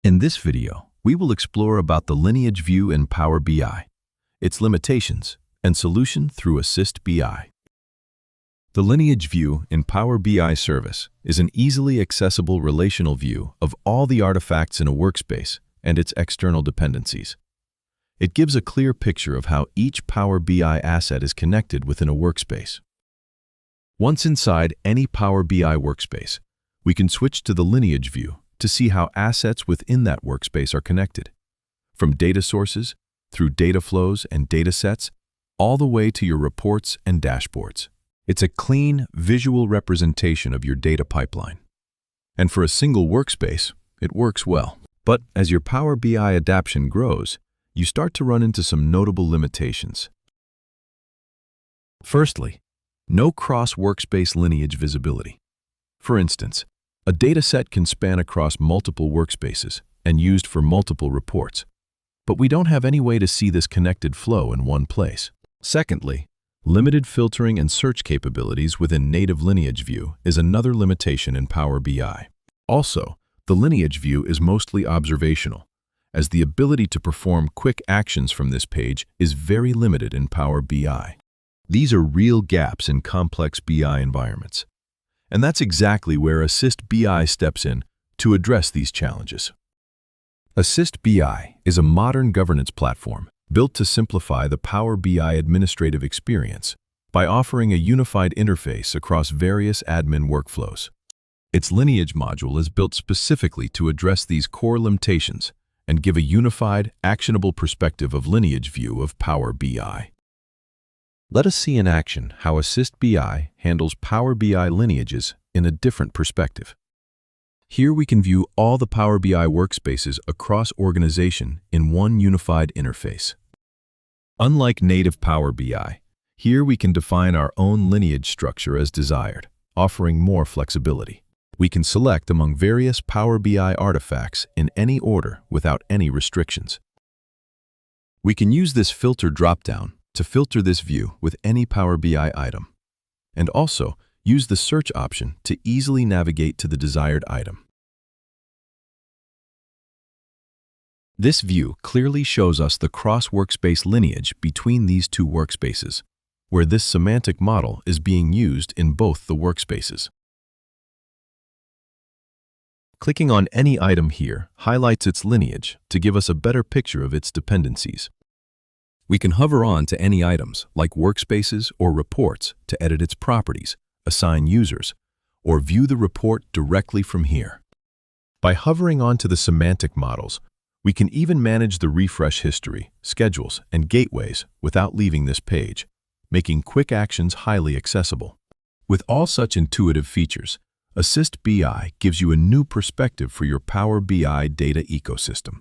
In this video, we will explore about the Lineage View in Power BI, its limitations, and solution through Assist BI. The Lineage View in Power BI service is an easily accessible relational view of all the artifacts in a workspace and its external dependencies. It gives a clear picture of how each Power BI asset is connected within a workspace. Once inside any Power BI workspace, we can switch to the Lineage View to see how assets within that workspace are connected, from data sources, through data flows and data sets, all the way to your reports and dashboards. It's a clean, visual representation of your data pipeline. And for a single workspace, it works well. But as your Power BI adoption grows, you start to run into some notable limitations. Firstly, no cross-workspace lineage visibility. For instance, a dataset can span across multiple workspaces and used for multiple reports, but we don't have any way to see this connected flow in one place. Secondly, limited filtering and search capabilities within native Lineage View is another limitation in Power BI. Also, the Lineage View is mostly observational, as the ability to perform quick actions from this page is very limited in Power BI. These are real gaps in complex BI environments. And that's exactly where Assist BI steps in to address these challenges. Assist BI is a modern governance platform built to simplify the Power BI administrative experience by offering a unified interface across various admin workflows. Its Lineage module is built specifically to address these core limitations and give a unified, actionable perspective of Lineage View of Power BI. Let us see in action how Assist BI handles Power BI lineages in a different perspective. Here we can view all the Power BI workspaces across organization in one unified interface. Unlike native Power BI, here we can define our own lineage structure as desired, offering more flexibility. We can select among various Power BI artifacts in any order without any restrictions. We can use this filter dropdown to filter this view with any Power BI item, and also use the search option to easily navigate to the desired item. This view clearly shows us the cross-workspace lineage between these two workspaces, where this semantic model is being used in both the workspaces. Clicking on any item here highlights its lineage to give us a better picture of its dependencies. We can hover on to any items, like workspaces or reports, to edit its properties, assign users, or view the report directly from here. By hovering onto the semantic models, we can even manage the refresh history, schedules, and gateways without leaving this page, making quick actions highly accessible. With all such intuitive features, Assist BI gives you a new perspective for your Power BI data ecosystem.